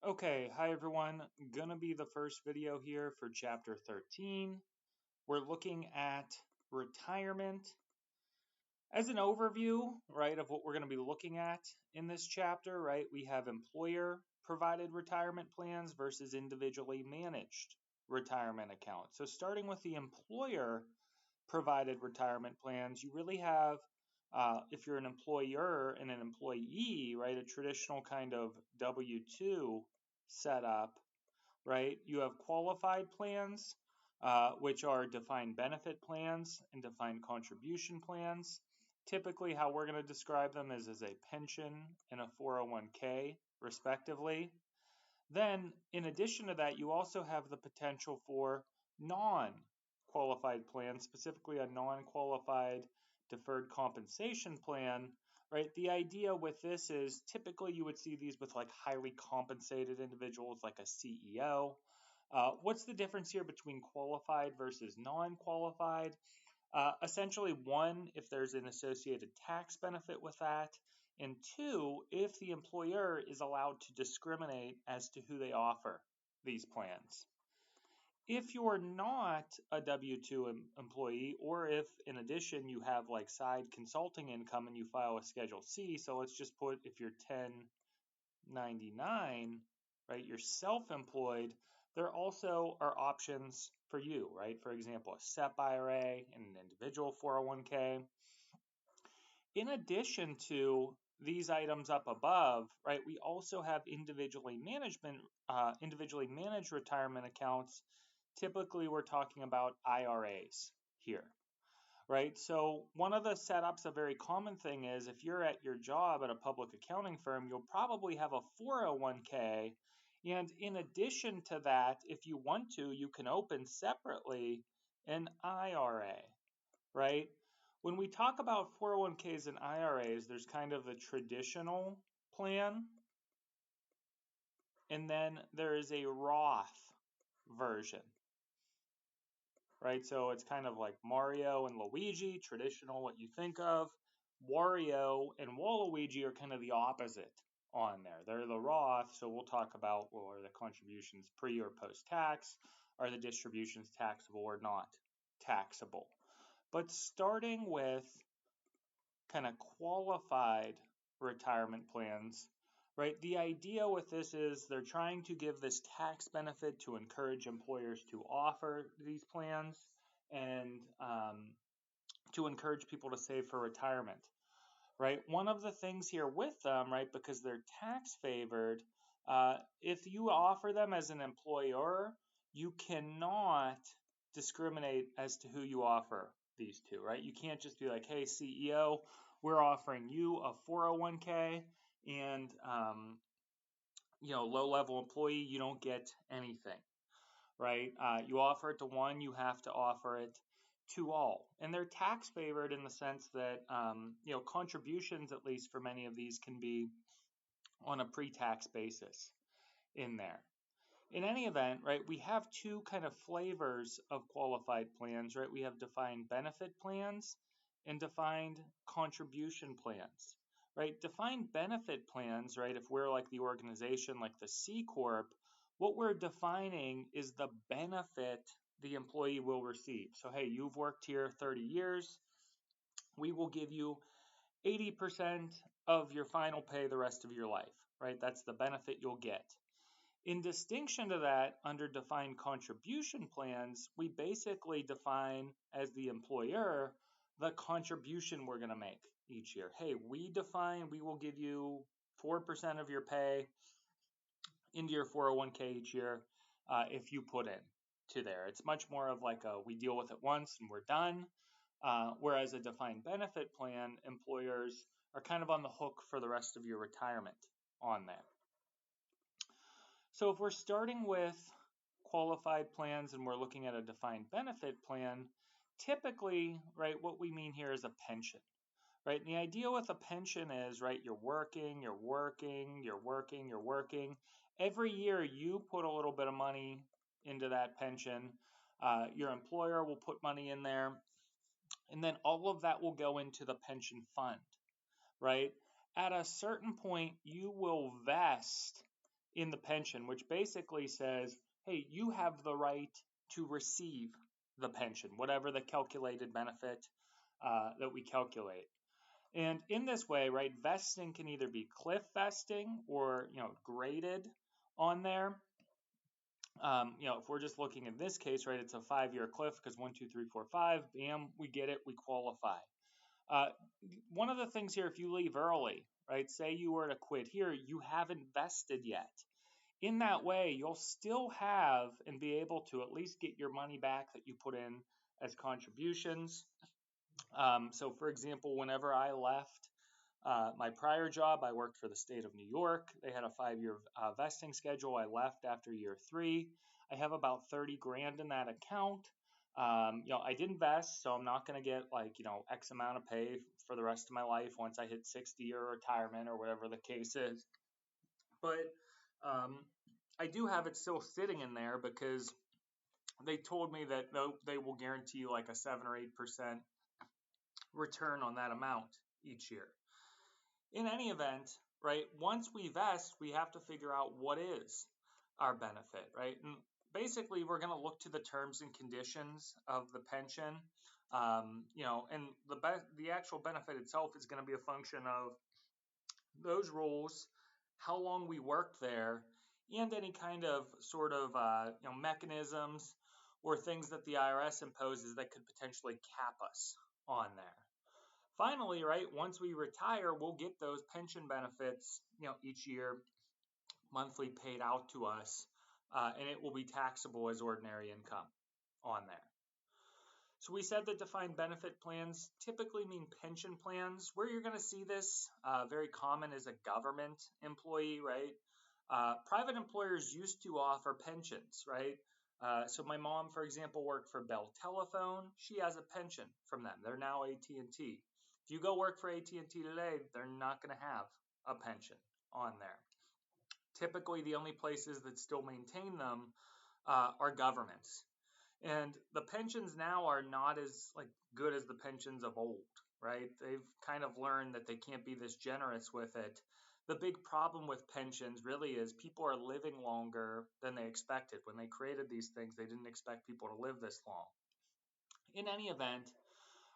Okay, hi everyone. Gonna be the first video here for chapter 13. We're looking at retirement. As an overview, right, of what we're gonna be looking at in this chapter, right, we have employer provided retirement plans versus individually managed retirement accounts. So starting with the employer provided retirement plans, you really have, if you're an employer and an employee, right, a traditional kind of W-2 setup, right? You have qualified plans, which are defined benefit plans and defined contribution plans. Typically, how we're going to describe them is as a pension and a 401k, respectively. Then, in addition to that, you also have the potential for non qualified plans, specifically a non qualified deferred compensation plan, right? The idea with this is typically you would see these with like highly compensated individuals like a CEO. What's the difference here between qualified versus non qualified? Essentially, one, if there's an associated tax benefit with that, and two, if the employer is allowed to discriminate as to who they offer these plans. If you're not a W 2 employee, or if in addition you have like side consulting income and you file a Schedule C, so let's just put if you're 1099, right, you're self employed, there also are options for you, right? For example, a SEP IRA and an individual 401k. In addition to these items up above, right, we also have individually managed retirement accounts. Typically, we're talking about IRAs here, right? So one of the setups, a very common thing is if you're at your job at a public accounting firm, you'll probably have a 401k. And in addition to that, if you want to, you can open separately an IRA, right? When we talk about 401ks and IRAs, there's kind of the traditional plan, and then there is a Roth version, right? So it's kind of like Mario and Luigi, traditional, what you think of. Wario and Waluigi are kind of the opposite on there. They're the Roth, so we'll talk about, well, are the contributions pre or post tax? Are the distributions taxable or not taxable? But starting with kind of qualified retirement plans, right? The idea with this is they're trying to give this tax benefit to encourage employers to offer these plans and to encourage people to save for retirement, right? One of the things here with them, right, because they're tax favored, if you offer them as an employer, you cannot discriminate as to who you offer these to, right? You can't just be like, hey, CEO, we're offering you a 401k and, low level employee, you don't get anything, right? You offer it to one, you have to offer it to all. And they're tax favored in the sense that, contributions, at least for many of these, can be on a pre-tax basis in there. In any event, right, we have two kind of flavors of qualified plans, right? We have defined benefit plans and defined contribution plans, right? Defined benefit plans, right, if we're like the organization, like the C Corp, what we're defining is the benefit the employee will receive. So, hey, you've worked here 30 years. We will give you 80% of your final pay the rest of your life, right? That's the benefit you'll get. In distinction to that, under defined contribution plans, we basically define as the employer the contribution we're going to make each year. Hey, we will give you 4% of your pay into your 401k each year if you put in to there. It's much more of like we deal with it once and we're done. Whereas a defined benefit plan, employers are kind of on the hook for the rest of your retirement on that. So if we're starting with qualified plans and we're looking at a defined benefit plan, typically, right, what we mean here is a pension, right? And the idea with a pension is, right, you're working. Every year you put a little bit of money into that pension. Your employer will put money in there, and then all of that will go into the pension fund, right? At a certain point, you will vest in the pension, which basically says, hey, you have the right to receive the pension, whatever the calculated benefit that we calculate. And in this way, right, vesting can either be cliff vesting or, graded on there. If we're just looking at this case, right, it's a 5-year cliff because 1, 2, 3, 4, 5, bam, we get it, we qualify. One of the things here, if you leave early, right, say you were to quit here, you haven't vested yet. In that way, you'll still have and be able to at least get your money back that you put in as contributions. So, for example, whenever I left my prior job, I worked for the state of New York. They had a 5-year vesting schedule. I left after year 3. I have about 30 grand in that account. I didn't vest, so I'm not going to get X amount of pay for the rest of my life once I hit 60 or retirement or whatever the case is. But I do have it still sitting in there because they told me that they will guarantee you like a 7 or 8% return on that amount each year. In any event, right, once we vest, we have to figure out what is our benefit, right? And basically, we're going to look to the terms and conditions of the pension, and the actual benefit itself is going to be a function of those rules, how long we worked there, and any kind of sort of mechanisms or things that the IRS imposes that could potentially cap us on there. Finally, right, once we retire, we'll get those pension benefits, each year, monthly paid out to us, and it will be taxable as ordinary income on there. So we said that defined benefit plans typically mean pension plans. Where you're going to see this very common is a government employee, right? Private employers used to offer pensions, right? So my mom, for example, worked for Bell Telephone. She has a pension from them. They're now AT&T. If you go work for AT&T today, they're not going to have a pension on there. Typically, the only places that still maintain them are governments. And the pensions now are not as good as the pensions of old, right? They've kind of learned that they can't be this generous with it. The big problem with pensions really is people are living longer than they expected. When they created these things, they didn't expect people to live this long. In any event,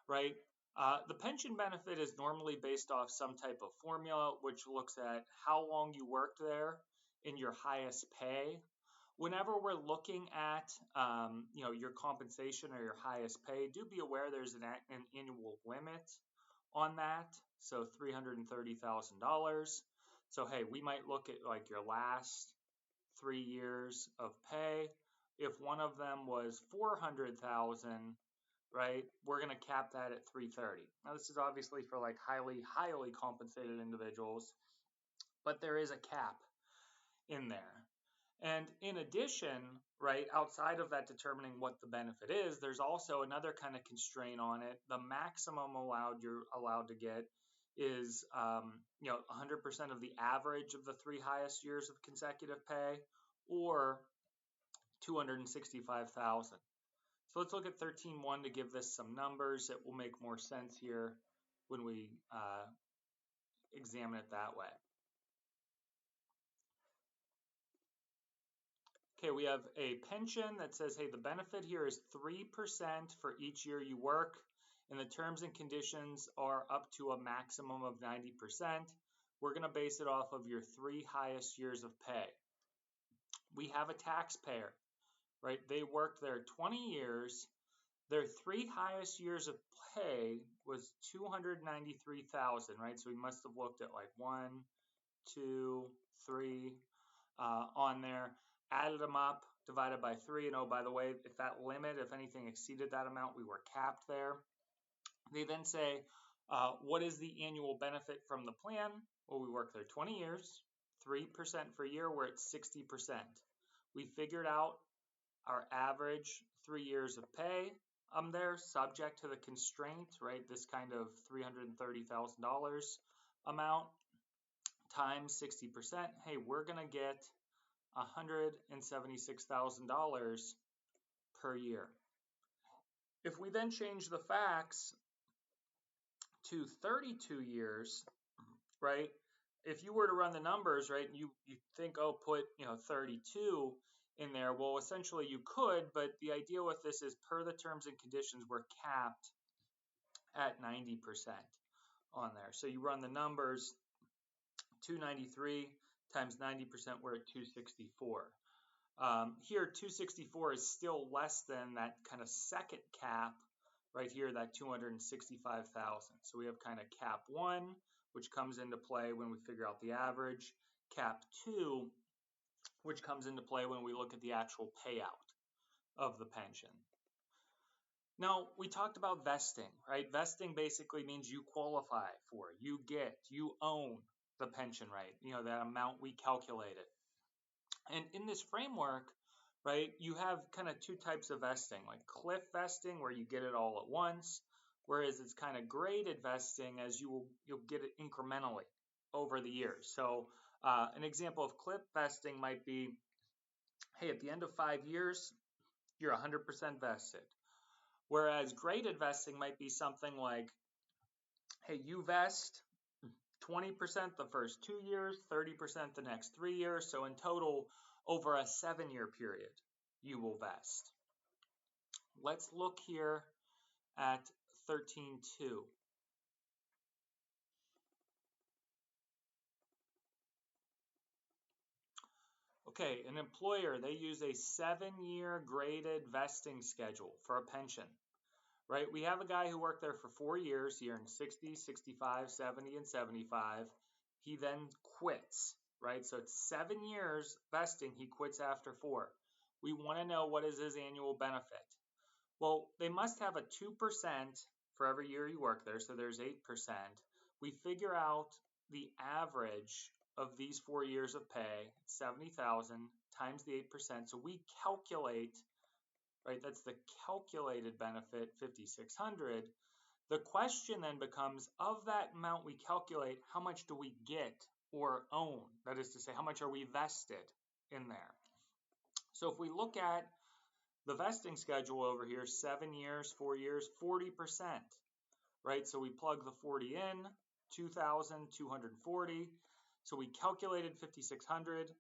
right, the pension benefit is normally based off some type of formula, which looks at how long you worked there in your highest pay. Whenever we're looking at your compensation or your highest pay, do be aware there's an annual limit on that. So $330,000. So hey, we might look at your last 3 years of pay. If one of them was 400,000, right, we're going to cap that at 330. Now this is obviously for highly compensated individuals, but there is a cap in there. And in addition, right, outside of that determining what the benefit is, there's also another kind of constraint on it. The maximum you're allowed to get is 100% of the average of the 3 highest years of consecutive pay, or 265,000. So let's look at 13.1 to give this some numbers. It will make more sense here when we examine it that way. Okay, we have a pension that says, hey, the benefit here is 3% for each year you work, and the terms and conditions are up to a maximum of 90%. We're going to base it off of your 3 highest years of pay. We have a taxpayer, right? They worked there 20 years. Their 3 highest years of pay was 293,000, right? So we must have looked at 1, 2, 3 on there. Added them up, divided by 3, and oh, by the way, if anything exceeded that amount, we were capped there. They then say, what is the annual benefit from the plan? Well, we worked there 20 years, 3% for a year, we're at 60%. We figured out our average 3 years of pay there, subject to the constraint, right? This kind of $330,000 amount times 60%. Hey, we're going to get $176,000 per year. If we then change the facts to 32 years, right, if you were to run the numbers, right, and you think, oh, put 32 in there, well, essentially you could, but the idea with this is per the terms and conditions, we're capped at 90% on there. So you run the numbers, 293 times 90%, we're at 264. Here, 264 is still less than that kind of second cap right here, that 265,000. So we have kind of cap 1, which comes into play when we figure out the average, cap 2, which comes into play when we look at the actual payout of the pension. Now, we talked about vesting, right? Vesting basically means you qualify for, you own the pension, right? That amount we calculated. And in this framework, right, you have kind of two types of vesting, like cliff vesting, where you get it all at once, whereas it's kind of graded vesting, as you'll get it incrementally over the years. So an example of cliff vesting might be, hey, at the end of 5 years, you're 100% vested. Whereas graded vesting might be something like, hey, you vest 20% the first 2 years, 30% the next 3 years. So in total, over a 7-year period, you will vest. Let's look here at 13.2. Okay, an employer, they use a 7-year graded vesting schedule for a pension, right? We have a guy who worked there for 4 years. He earned 60, 65, 70, and 75. He then quits, right? So it's 7 years vesting. He quits after 4. We want to know, what is his annual benefit? Well, they must have a 2% for every year you work there, so there's 8%. We figure out the average of these 4 years of pay, 70,000 times the 8%. So we calculate, right, that's the calculated benefit, 5,600. The question then becomes, of that amount we calculate, how much do we get or own? That is to say, how much are we vested in there? So if we look at the vesting schedule over here, 7 years, 4 years, 40%, right? So we plug the 40 in, 2,240. So we calculated 5,600.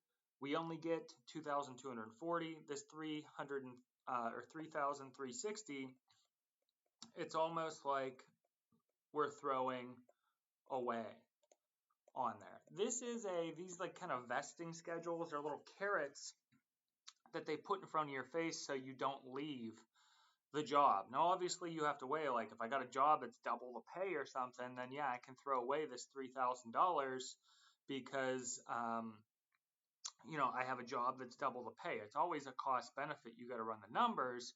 We only get 2,240. This 300 or 3,360. It's almost like we're throwing away on there. These like kind of vesting schedules are little carrots that they put in front of your face so you don't leave the job. Now, obviously, you have to weigh, like, if I got a job that's double the pay or something, then yeah, I can throw away this $3,000 because, I have a job that's double the pay. It's always a cost benefit. You got to run the numbers,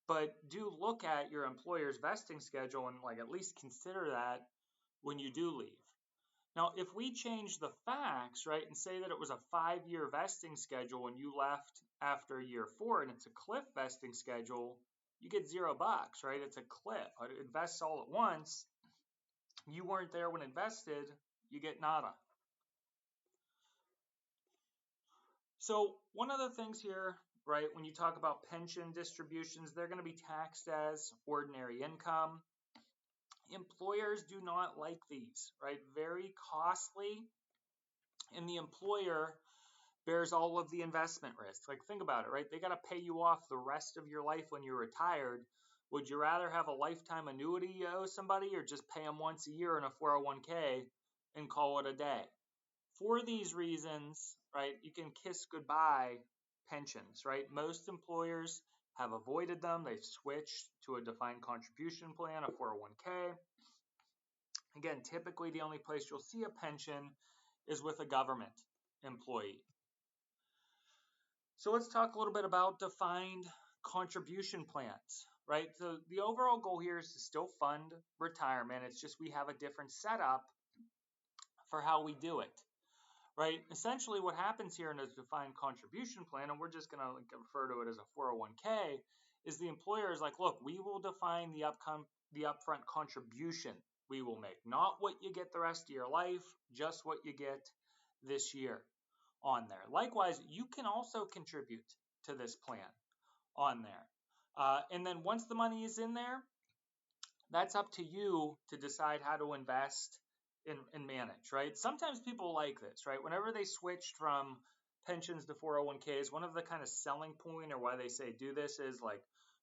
but do look at your employer's vesting schedule and like at least consider that when you do leave. Now, if we change the facts, right, and say that it was a 5-year vesting schedule when you left after year 4 and it's a cliff vesting schedule, you get $0, right? It's a cliff. It vests all at once. You weren't there when it vested, you get nada. So one of the things here, right, when you talk about pension distributions, they're going to be taxed as ordinary income. Employers do not like these, right? Very costly, and the employer bears all of the investment risk. Like, think about it, right? They got to pay you off the rest of your life when you're retired. Would you rather have a lifetime annuity you owe somebody, or just pay them once a year in a 401k and call it a day? For these reasons, right, you can kiss goodbye pensions, right? Most employers have avoided them. They've switched to a defined contribution plan, a 401k. Again, typically the only place you'll see a pension is with a government employee. So let's talk a little bit about defined contribution plans, right? So the overall goal here is to still fund retirement. It's just we have a different setup for how we do it, right? Essentially what happens here in a defined contribution plan, and we're just going to refer to it as a 401k, is the employer is like, look, we will define the upfront contribution we will make, not what you get the rest of your life, just what you get this year on there. Likewise, you can also contribute to this plan on there. And then once the money is in there, that's up to you to decide how to invest and manage, right? Sometimes people like this, right? Whenever they switched from pensions to 401ks, one of the kind of selling point or why they say do this is like,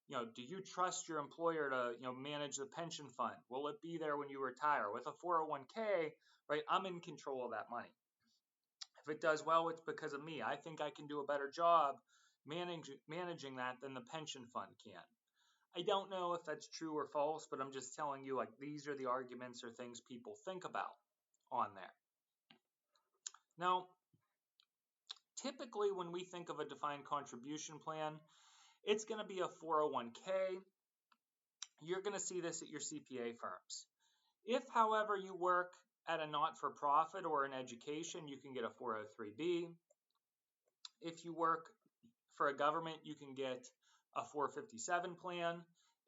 do you trust your employer to, manage the pension fund? Will it be there when you retire? With a 401k, right, I'm in control of that money. If it does well, it's because of me. I think I can do a better job managing that than the pension fund can. I don't know if that's true or false, but I'm just telling you, like, these are the arguments or things people think about on there. Now, typically when we think of a defined contribution plan, it's going to be a 401k. You're going to see this at your CPA firms. If, however, you work at a not-for-profit or in education, you can get a 403b. If you work for a government, you can get a 457 plan.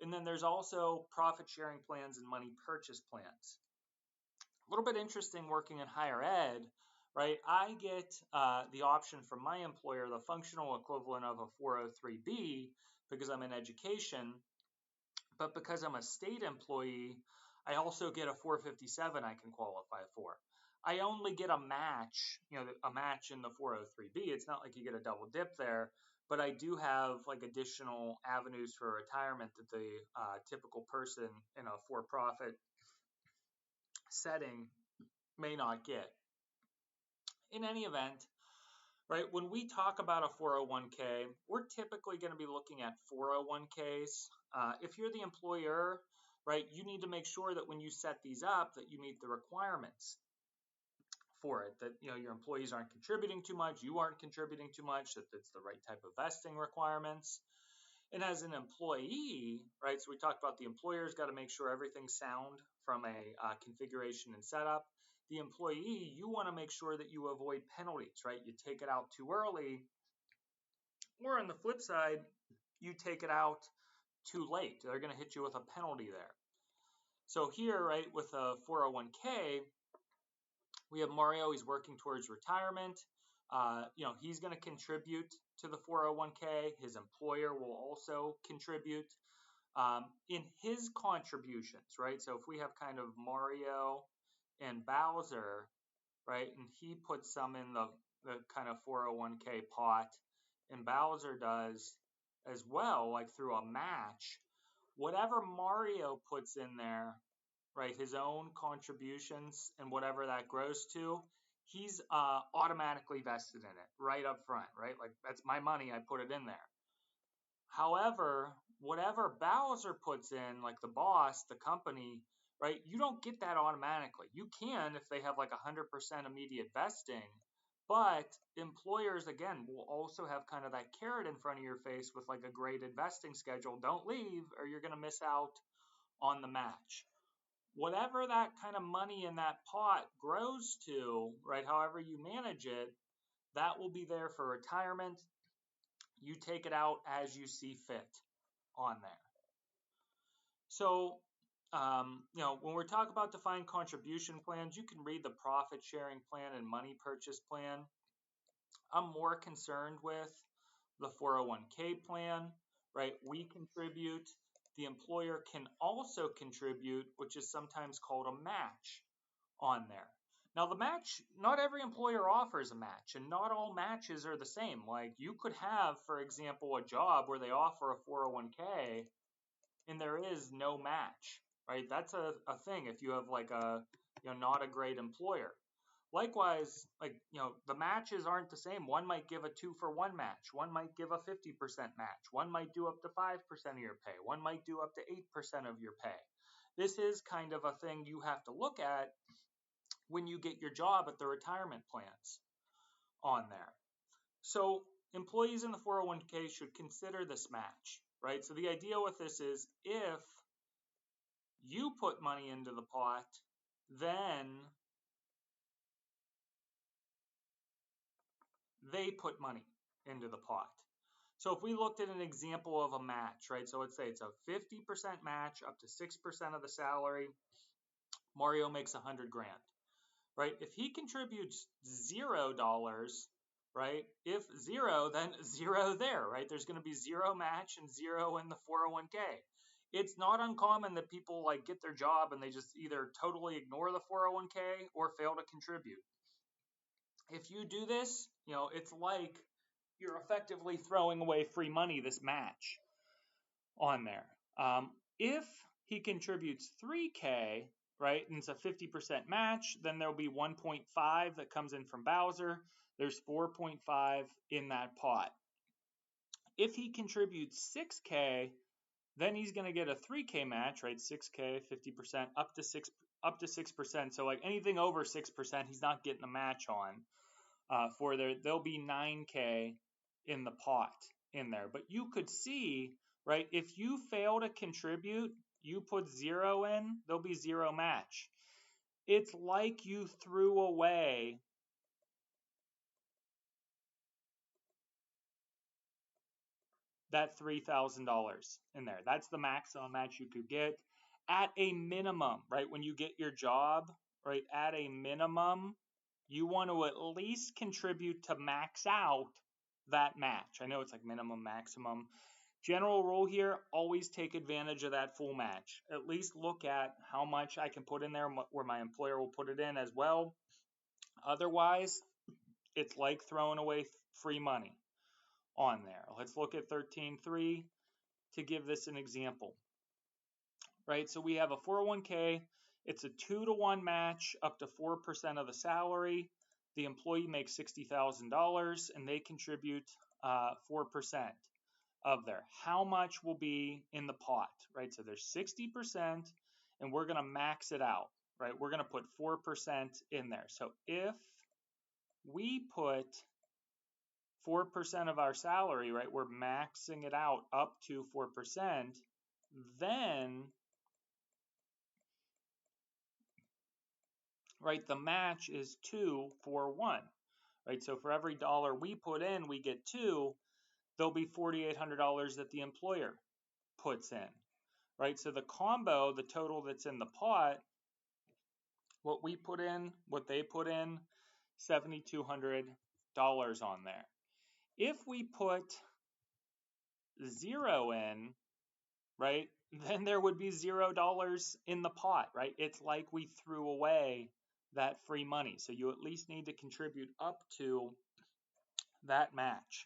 And then there's also profit sharing plans and money purchase plans. A little bit interesting working in higher ed, right? I get the option from my employer, the functional equivalent of a 403b because I'm in education. But because I'm a state employee, I also get a 457 I can qualify for. I only get a match, a match in the 403b. It's not like you get a double dip there, but I do have like additional avenues for retirement that the typical person in a for-profit setting may not get. In any event, right, when we talk about a 401k, we're typically going to be looking at 401ks. If you're the employer, right, you need to make sure that when you set these up that you meet the requirements for it, that your employees aren't contributing too much, you aren't contributing too much, that it's the right type of vesting requirements. And as an employee, right, so we talked about the employer's got to make sure everything's sound from a configuration and setup. The employee, you want to make sure that you avoid penalties, right? You take it out too early, or on the flip side, you take it out too late. They're going to hit you with a penalty there. So here, right, with a 401k, we have Mario. He's working towards retirement. He's going to contribute to the 401k. His employer will also contribute in his contributions, right? So if we have kind of Mario and Bowser, right, and he puts some in the kind of 401k pot, and Bowser does as well, like through a match, whatever Mario puts in there, right, his own contributions and whatever that grows to, he's automatically vested in it right up front, right? Like, that's my money, I put it in there. However, whatever Bowser puts in, like the boss, the company, right, you don't get that automatically. You can if they have like 100% immediate vesting, but employers, again, will also have kind of that carrot in front of your face with like a graded vesting schedule. Don't leave or you're going to miss out on the match. Whatever that kind of money in that pot grows to, right, however you manage it, that will be there for retirement. You take it out as you see fit on there. So, when we're talking about defined contribution plans, you can read the profit sharing plan and money purchase plan. I'm more concerned with the 401k plan, right? We contribute. The employer can also contribute, which is sometimes called a match on there. Now, the match, not every employer offers a match, and not all matches are the same. Like, you could have, for example, a job where they offer a 401k and there is no match, right? That's a thing if you have like a, not a great employer. Likewise, like, the matches aren't the same. One might give a 2-for-1 match. One might give a 50% match. One might do up to 5% of your pay. One might do up to 8% of your pay. This is kind of a thing you have to look at when you get your job at the retirement plans on there. So employees in the 401k should consider this match, right? So the idea with this is if you put money into the pot, then they put money into the pot. So if we looked at an example of a match, right? So let's say it's a 50% match up to 6% of the salary. Mario makes $100,000, right? If he contributes $0, right? If zero, then zero there, right? There's going to be zero match and zero in the 401k. it's not uncommon that people like get their job and they just either totally ignore the 401k or fail to contribute. If you do this, it's like you're effectively throwing away free money, this match on there. If he contributes 3K, right, and it's a 50% match, then there'll be 1.5 that comes in from Bowser. There's 4.5 in that pot. If he contributes 6K, then he's going to get a 3K match, right? 6K, 50%, up to 6%. So like anything over 6%, he's not getting a match on. For there'll be 9K in the pot in there. But you could see, right, if you fail to contribute, you put 0 in, there'll be 0 match. It's like you threw away that $3,000 in there. That's the maximum match you could get at a minimum, right? When you get your job, right, at a minimum, you want to at least contribute to max out that match. I know it's like minimum, maximum. General rule here, always take advantage of that full match. At least look at how much I can put in there where my employer will put it in as well. Otherwise, it's like throwing away free money on there. Let's look at 13.3 to give this an example. Right, so we have a 401k. It's a 2-to-1 match up to 4% of the salary. The employee makes $60,000 and they contribute 4% of there. How much will be in the pot, right? So there's 60% and we're going to max it out, right? We're going to put 4% in there. So if we put 4% of our salary, right, we're maxing it out up to 4%, then, right, the match is 2 for 1, right? So for every dollar we put in, we get 2. There'll be $4,800 that the employer puts in, right? So the combo, the total that's in the pot, what we put in, what they put in, $7,200 on there. If we put 0 in, right, then there would be $0 in the pot, right? It's like we threw away that free money. So you at least need to contribute up to that match.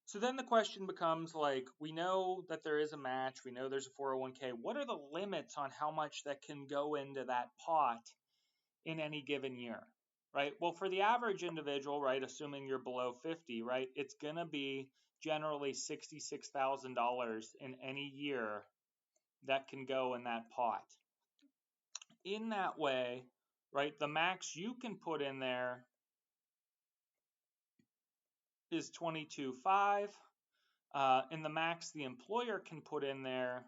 So then the question becomes like, we know that there is a match, we know there's a 401k. What are the limits on how much that can go into that pot in any given year, right? Well, for the average individual, right, assuming you're below 50, right, it's going to be generally $66,000 in any year that can go in that pot. In that way, right, the max you can put in there is $22,500. And the max the employer can put in there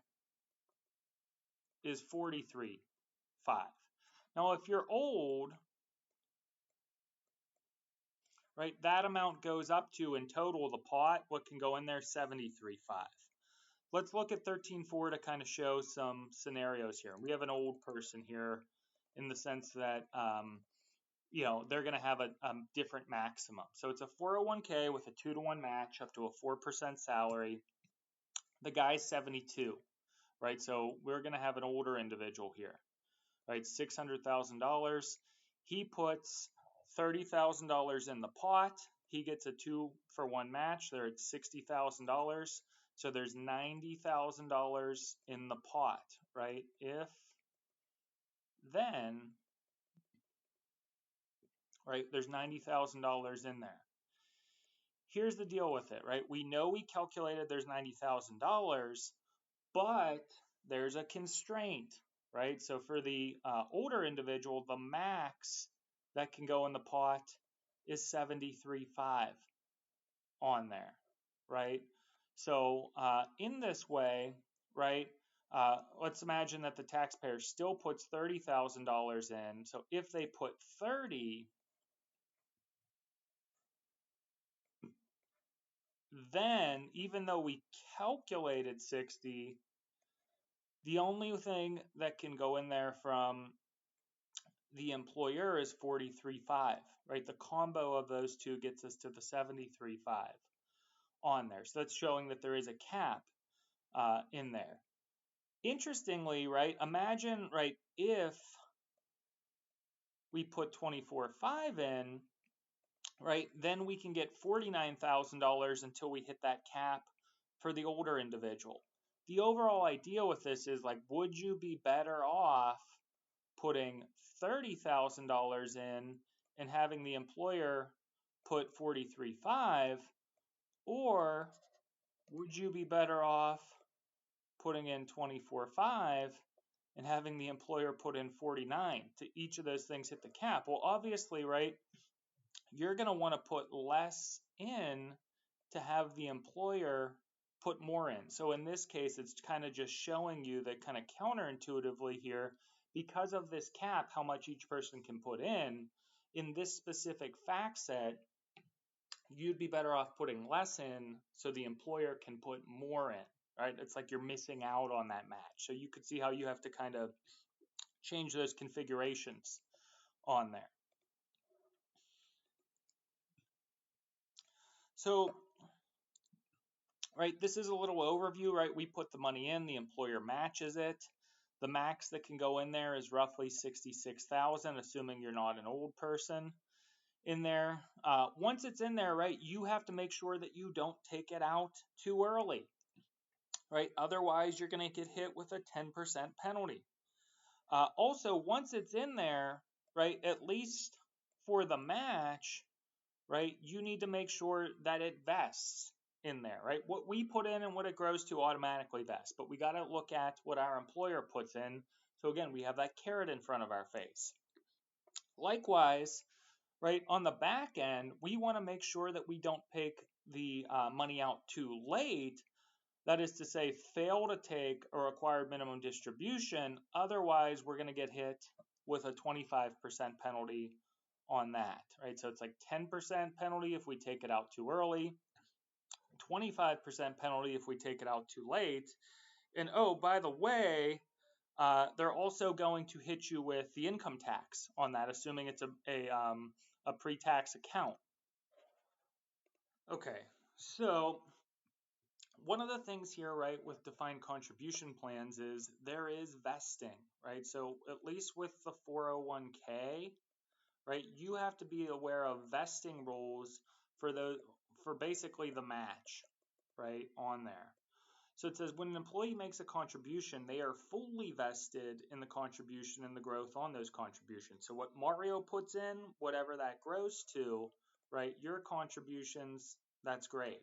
is $43,500. Now, if you're old, right, that amount goes up to, in total, the pot, what can go in there, $73,500. Let's look at 13.4 to kind of show some scenarios here. We have an old person here in the sense that, they're going to have a different maximum. So it's a 401k with a 2-to-1 match up to a 4% salary. The guy's 72, right? So we're going to have an older individual here, right? $600,000. He puts $30,000 in the pot. He gets a 2-for-1 match. They're at $60,000. So there's $90,000 in the pot, right? Then, right, there's $90,000 in there. Here's the deal with it, right? We know we calculated there's $90,000, but there's a constraint, right? So for the older individual, the max that can go in the pot is $73,500 on there, right? So in this way, right, let's imagine that the taxpayer still puts $30,000 in. So if they put 30, then even though we calculated 60, the only thing that can go in there from the employer is $43,500, right? The combo of those two gets us to the $73,500 on there. So that's showing that there is a cap in there. Interestingly, right, imagine, right, if we put 24/5 in, right, then we can get $49,000 until we hit that cap for the older individual. The overall idea with this is like, would you be better off putting $30,000 in and having the employer put 43.5, or would you be better off putting in 24.5 and having the employer put in 49 to each of those things hit the cap? Well, obviously, right, you're going to want to put less in to have the employer put more in. So in this case, it's kind of just showing you that kind of counterintuitively here, because of this cap, how much each person can put in this specific fact set, you'd be better off putting less in so the employer can put more in, right? It's like you're missing out on that match. So you could see how you have to kind of change those configurations on there. So, right, this is a little overview, right? We put the money in, the employer matches it. The max that can go in there is roughly 66,000, assuming you're not an old person in there. Once it's in there, right, you have to make sure that you don't take it out too early, right? Otherwise, you're going to get hit with a 10% penalty. Also, once it's in there, right, at least for the match, right, you need to make sure that it vests in there, right? What we put in and what it grows to automatically vests, but we got to look at what our employer puts in. So again, we have that carrot in front of our face. Likewise, right, on the back end, we want to make sure that we don't take the money out too late. That is to say, fail to take a required minimum distribution. Otherwise, we're going to get hit with a 25% penalty on that, right? So it's like 10% penalty if we take it out too early, 25% penalty if we take it out too late. And oh, by the way, they're also going to hit you with the income tax on that, assuming it's a pre-tax account. Okay, so one of the things here, right, with defined contribution plans is there is vesting, right? So at least with the 401k, right, you have to be aware of vesting rules for basically the match, right, on there. So it says when an employee makes a contribution, they are fully vested in the contribution and the growth on those contributions. So what Mario puts in, whatever that grows to, right, your contributions, that's great.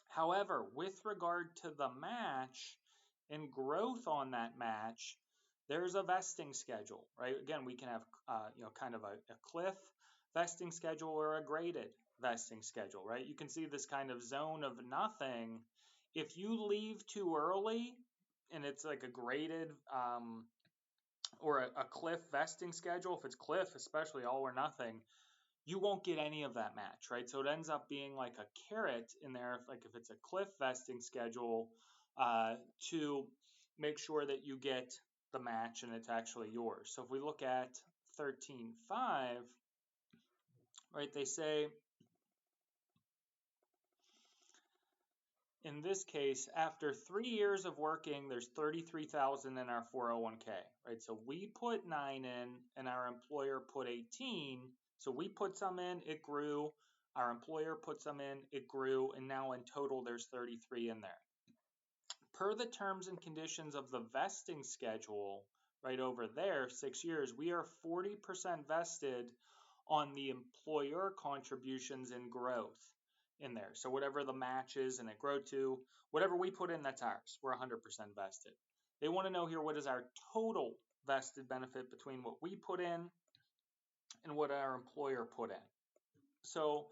However, with regard to the match and growth on that match, there's a vesting schedule, right? Again, we can have, kind of a cliff vesting schedule or a graded vesting schedule, right? You can see this kind of zone of nothing. If you leave too early and it's like a graded or a cliff vesting schedule, if it's cliff, especially all or nothing, you won't get any of that match, right? So it ends up being like a carrot in there, if it's a cliff vesting schedule, to make sure that you get the match and it's actually yours. So if we look at 13.5, right, they say, in this case, after 3 years of working, there's 33,000 in our 401k, right? So we put 9 in and our employer put 18. So we put some in, it grew. Our employer put some in, it grew. And now in total, there's 33 in there. Per the terms and conditions of the vesting schedule, right over there, 6 years, we are 40% vested on the employer contributions and growth in there. So whatever the match is and it grow to, whatever we put in, that's ours. We're 100% vested. They want to know here, what is our total vested benefit between what we put in and what our employer put in. So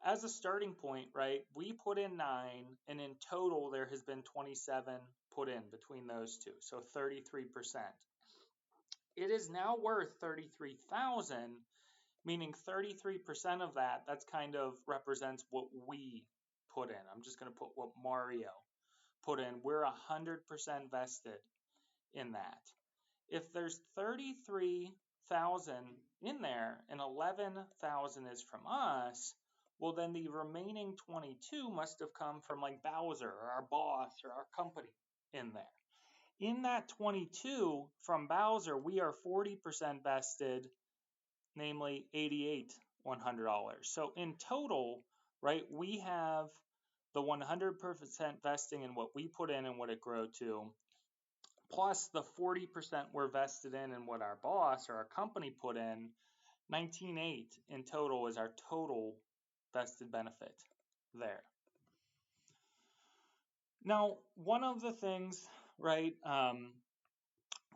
as a starting point, right, we put in 9, and in total there has been 27 put in between those two, so 33%. It is now worth 33,000, meaning 33% of that, that's kind of represents what we put in. I'm just going to put what Mario put in. We're 100% vested in that. If there's 33,000 in there and 11,000 is from us, Well, then the remaining 22 must have come from like Bowser or our boss or our company in there. In that 22 from Bowser, we are 40% vested, namely 88 $100. So in total, right, we have the 100% vesting in what we put in and what it grew to, plus the 40% we're vested in and what our boss or our company put in. 19.8 in total is our total vested benefit there. Now, one of the things, right,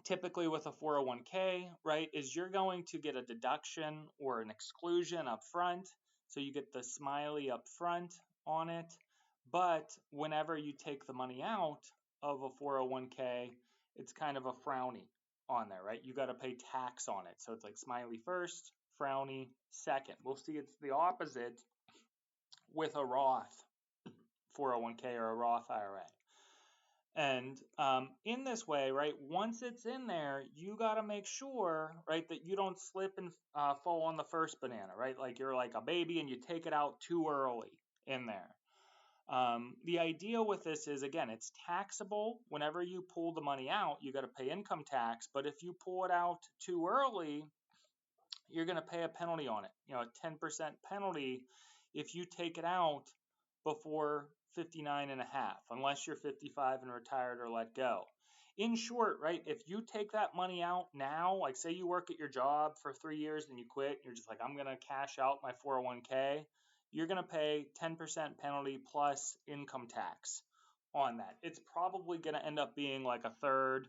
typically with a 401k, right, is you're going to get a deduction or an exclusion up front. So you get the smiley up front on it. But whenever you take the money out of a 401k, it's kind of a frowny on there, right? You got to pay tax on it. So it's like smiley first, frowny second. We'll see it's the opposite with a Roth 401k or a Roth IRA. And in this way, right, once it's in there, you got to make sure, right, that you don't slip and fall on the first banana, right? Like you're like a baby and you take it out too early in there. The idea with this is, again, it's taxable. Whenever you pull the money out, you got to pay income tax. But if you pull it out too early, you're going to pay a penalty on it, a 10% penalty if you take it out before 59 and a half, unless you're 55 and retired or let go. In short, right, if you take that money out now, like say you work at your job for 3 years and you quit, and you're just like, I'm going to cash out my 401k, you're going to pay 10% penalty plus income tax on that. It's probably going to end up being like a third,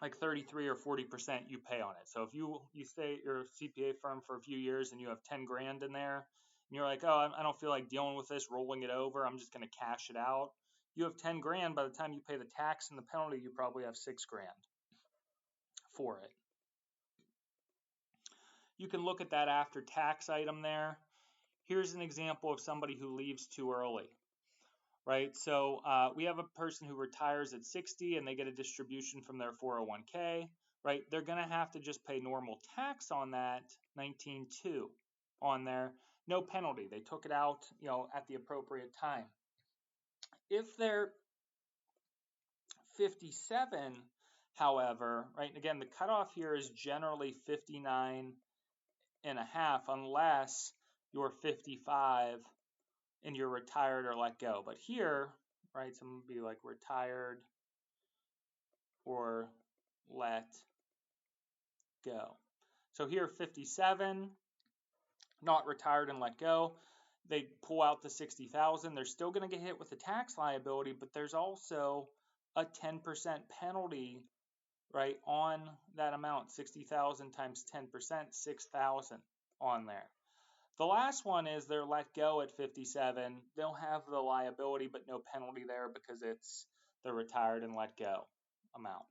like 33 or 40% you pay on it. So if you stay at your CPA firm for a few years and you have 10 grand in there, and you're like, oh, I don't feel like dealing with this, rolling it over, I'm just going to cash it out. You have 10 grand. By the time you pay the tax and the penalty, you probably have 6 grand for it. You can look at that after tax item there. Here's an example of somebody who leaves too early. Right, so we have a person who retires at 60 and they get a distribution from their 401k, right? They're going to have to just pay normal tax on that, 19.2 on there, no penalty. They took it out, at the appropriate time. If they're 57, however, right, and again, the cutoff here is generally 59 and a half unless you're 55 and you're retired or let go. But here, right, so I'm going to be like retired or let go. So here, 57, not retired and let go. They pull out the 60,000. They're still going to get hit with the tax liability, but there's also a 10% penalty, right, on that amount. 60,000 times 10%, 6,000 on there. The last one is they're let go at 57. They'll have the liability, but no penalty there because it's the retired and let go amount.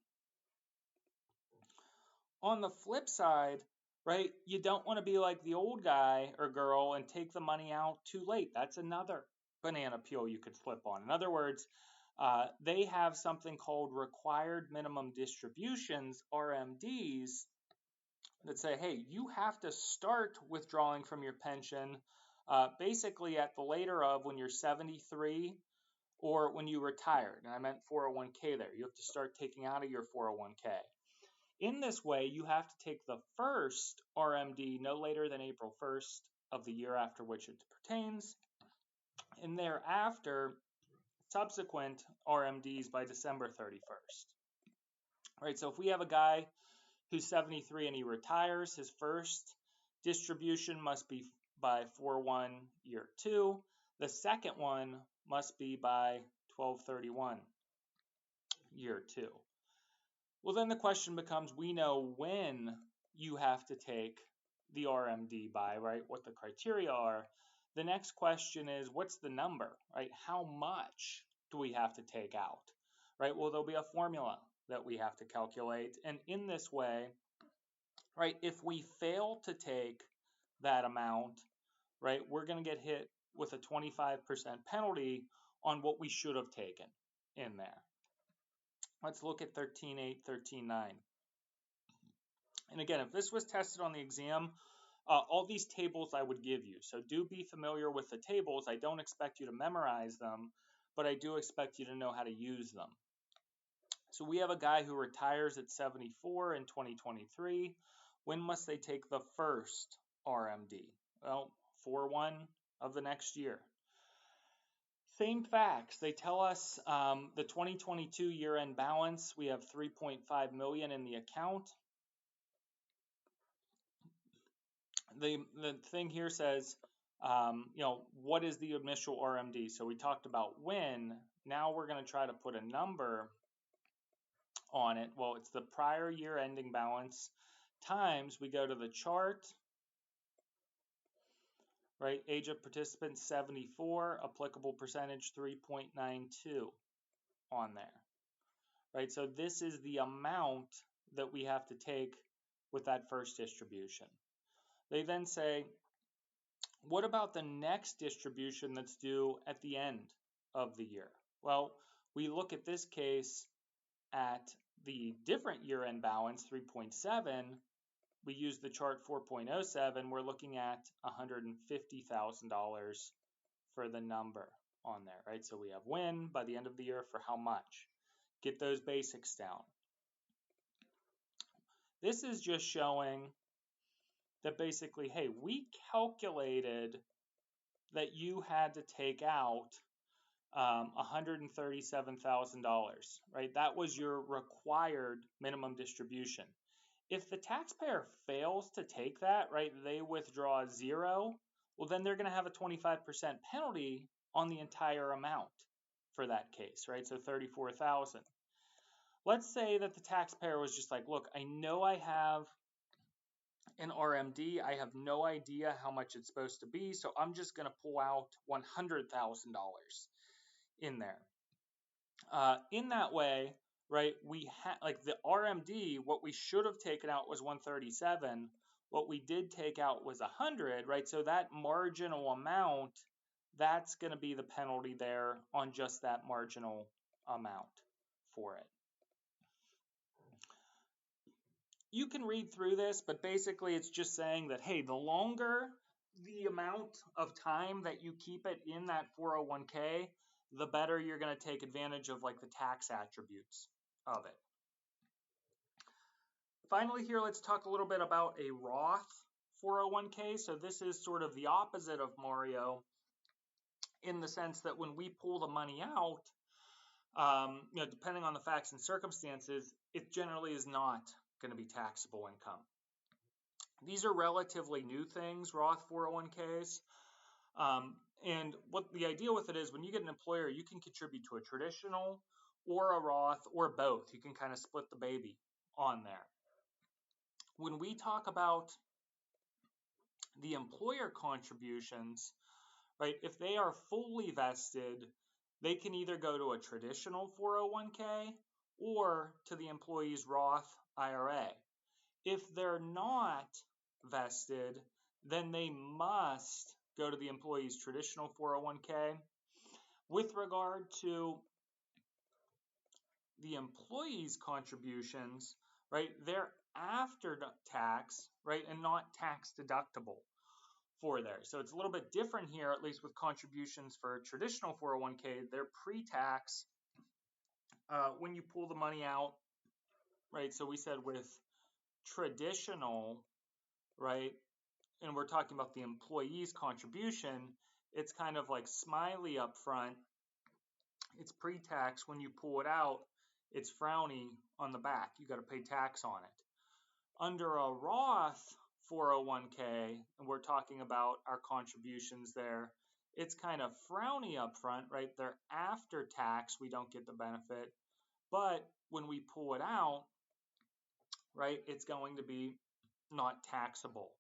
On the flip side, right, you don't want to be like the old guy or girl and take the money out too late. That's another banana peel you could flip on. In other words, they have something called required minimum distributions, RMDs, that say, hey, you have to start withdrawing from your pension basically at the later of when you're 73 or when you retired. And I meant 401k there. You have to start taking out of your 401k. In this way, you have to take the first RMD no later than April 1st of the year after which it pertains, and thereafter, subsequent RMDs by December 31st. Right, so if we have a guy who's 73 and he retires, his first distribution must be by 4/1 year 2. The second one must be by 12/31 year 2. Well, then the question becomes, we know when you have to take the RMD by, right? What the criteria are. The next question is, what's the number, right? How much do we have to take out, right? Well, there'll be a formula that we have to calculate. And in this way, right, if we fail to take that amount, right, we're going to get hit with a 25% penalty on what we should have taken in there. Let's look at 13.8, 13.9. And again, if this was tested on the exam, all these tables I would give you. So do be familiar with the tables. I don't expect you to memorize them, but I do expect you to know how to use them. So we have a guy who retires at 74 in 2023. When must they take the first RMD? Well, 4/1 of the next year. Same facts. They tell us the 2022 year-end balance, we have 3.5 million in the account. The thing here says, what is the initial RMD? So we talked about when. Now we're going to try to put a number on it. Well, it's the prior year ending balance times, we go to the chart, right? Age of participants 74, applicable percentage 3.92 on there, right? So this is the amount that we have to take with that first distribution. They then say, what about the next distribution that's due at the end of the year? Well, we look at this case at the different year-end balance, 3.7. We use the chart 4.07. We're looking at $150,000 for the number on there, right? So we have when by the end of the year for how much. Get those basics down. This is just showing that basically, hey, we calculated that you had to take out $137,000, right? That was your required minimum distribution. If the taxpayer fails to take that, right, they withdraw zero, well, then they're going to have a 25% penalty on the entire amount for that case, right? So 34,000. Let's say that the taxpayer was just like, look, I know I have an RMD. I have no idea how much it's supposed to be, so I'm just going to pull out $100,000 in there. In that way, right, we like the RMD, what we should have taken out was 137. What we did take out was 100, right? So that marginal amount, that's going to be the penalty there on just that marginal amount for it. You can read through this, but basically it's just saying that, hey, the longer the amount of time that you keep it in that 401k, the better you're going to take advantage of like the tax attributes of it. Finally here, let's talk a little bit about a Roth 401k. So this is sort of the opposite of Mario in the sense that when we pull the money out, depending on the facts and circumstances, it generally is not going to be taxable income. These are relatively new things, Roth 401ks. And what the idea with it is when you get an employer, you can contribute to a traditional or a Roth or both. You can kind of split the baby on there. When we talk about the employer contributions, right, if they are fully vested, they can either go to a traditional 401k or to the employee's Roth IRA. If they're not vested, then they must go to the employee's traditional 401k. With regard to the employee's contributions, right, they're after tax, right, and not tax deductible for there. So it's a little bit different here, at least with contributions for traditional 401k. They're pre-tax when you pull the money out, right? So we said with traditional, right, and we're talking about the employee's contribution, it's kind of like smiley up front. It's pre-tax. When you pull it out, it's frowny on the back. You got to pay tax on it. Under a Roth 401k, and we're talking about our contributions there, it's kind of frowny up front, right? They're after tax. We don't get the benefit. But when we pull it out, right, it's going to be not taxable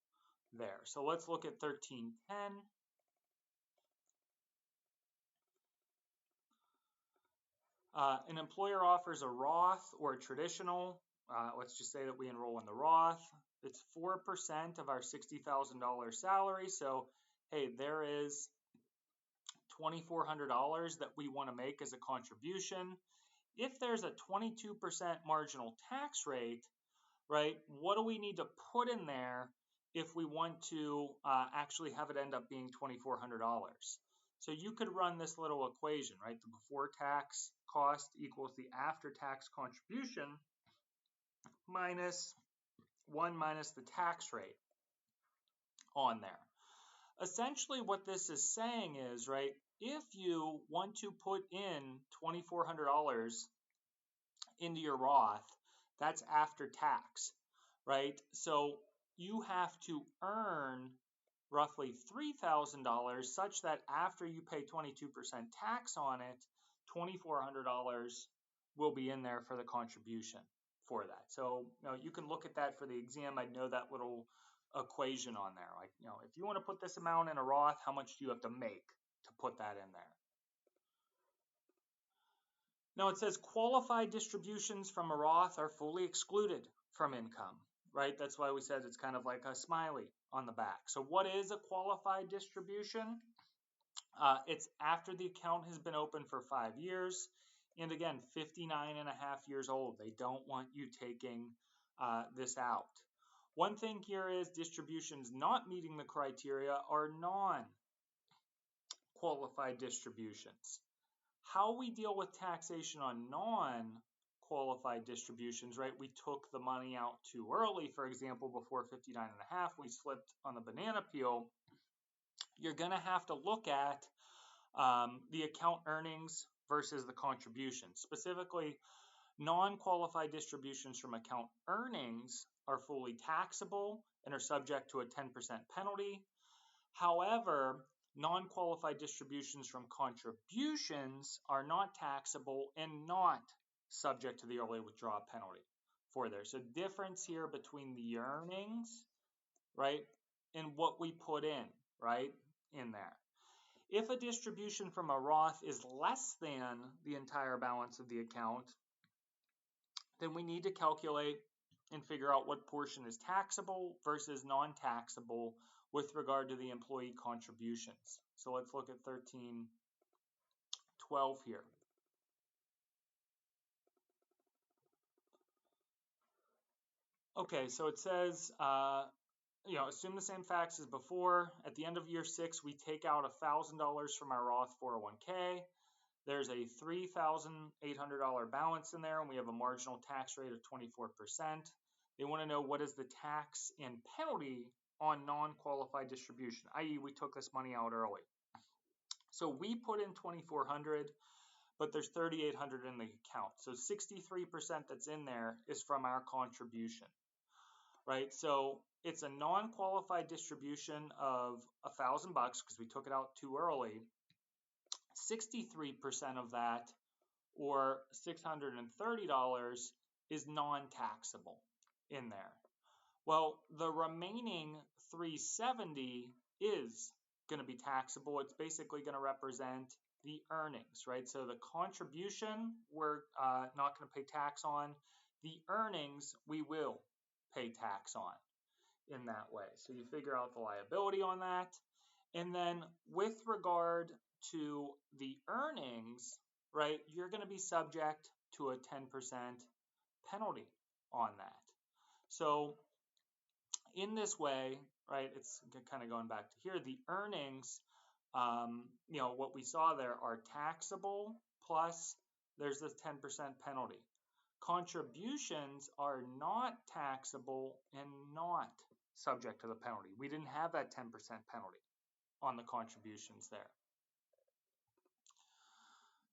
there. So let's look at 1310. An employer offers a Roth or a traditional. Let's just say that we enroll in the Roth. It's 4% of our $60,000 salary. So, hey, there is $2,400 that we want to make as a contribution. If there's a 22% marginal tax rate, right, what do we need to put in there if we want to actually have it end up being $2,400. So you could run this little equation, right? The before tax cost equals the after tax contribution minus 1 minus the tax rate on there. Essentially what this is saying is, right, if you want to put in $2,400 into your Roth, that's after tax, right? So you have to earn roughly $3,000 such that after you pay 22% tax on it, $2,400 will be in there for the contribution for that. So you can look at that for the exam. I'd know that little equation on there. Like, if you want to put this amount in a Roth, how much do you have to make to put that in there? Now it says qualified distributions from a Roth are fully excluded from income, right? That's why we said it's kind of like a smiley on the back. So what is a qualified distribution? It's after the account has been open for 5 years. And again, 59 and a half years old. They don't want you taking this out. One thing here is distributions not meeting the criteria are non-qualified distributions. How we deal with taxation on non-qualified distributions, right? We took the money out too early, for example, before 59 and a half, we slipped on the banana peel. You're going to have to look at the account earnings versus the contribution. Specifically, non-qualified distributions from account earnings are fully taxable and are subject to a 10% penalty. However, non-qualified distributions from contributions are not taxable and not subject to the early withdrawal penalty for there. So difference here between the earnings, right, and what we put in, right, in there. If a distribution from a Roth is less than the entire balance of the account, then we need to calculate and figure out what portion is taxable versus non-taxable with regard to the employee contributions. So let's look at 13.12 here. Okay, so it says, assume the same facts as before. At the end of year 6, we take out $1,000 from our Roth 401k. There's a $3,800 balance in there, and we have a marginal tax rate of 24%. They want to know what is the tax and penalty on non-qualified distribution, i.e. we took this money out early. So we put in $2,400, but there's $3,800 in the account. So 63% that's in there is from our contribution, right? So it's a non-qualified distribution of $1,000 because we took it out too early. 63% of that, or $630, is non-taxable in there. Well, the remaining $370 is going to be taxable. It's basically going to represent the earnings, right? So the contribution we're not going to pay tax on. The earnings we will pay tax on in that way. So you figure out the liability on that. And then with regard to the earnings, right, you're going to be subject to a 10% penalty on that. So in this way, right, it's kind of going back to here, the earnings, what we saw there are taxable plus there's this 10% penalty. Contributions are not taxable and not subject to the penalty. We didn't have that 10% penalty on the contributions there.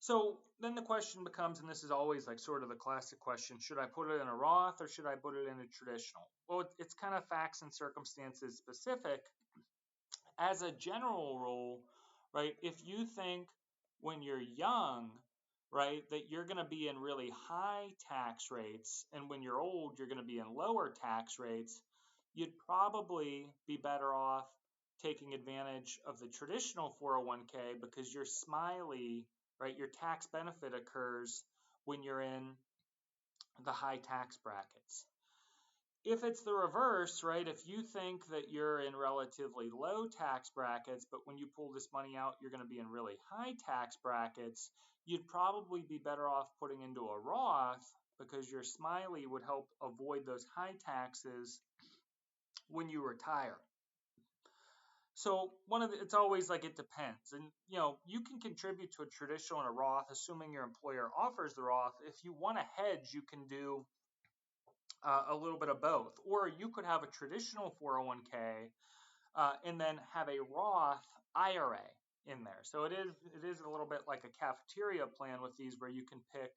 So then the question becomes, and this is always like sort of the classic question, should I put it in a Roth or should I put it in a traditional? Well, it's kind of facts and circumstances specific. As a general rule, right, if you think when you're young, right, that you're going to be in really high tax rates, and when you're old, you're going to be in lower tax rates, you'd probably be better off taking advantage of the traditional 401k because you're smiley, right? Your tax benefit occurs when you're in the high tax brackets. If it's the reverse, right, if you think that you're in relatively low tax brackets, but when you pull this money out, you're going to be in really high tax brackets, you'd probably be better off putting into a Roth because your smiley would help avoid those high taxes when you retire. So it's always like it depends, and you can contribute to a traditional and a Roth, assuming your employer offers the Roth. If you want to hedge, you can do a little bit of both, or you could have a traditional 401k and then have a Roth IRA in there. So it is a little bit like a cafeteria plan with these, where you can pick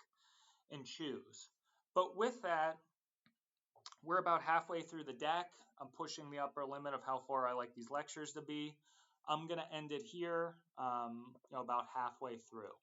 and choose. But with that, we're about halfway through the deck. I'm pushing the upper limit of how far I like these lectures to be. I'm going to end it here, about halfway through.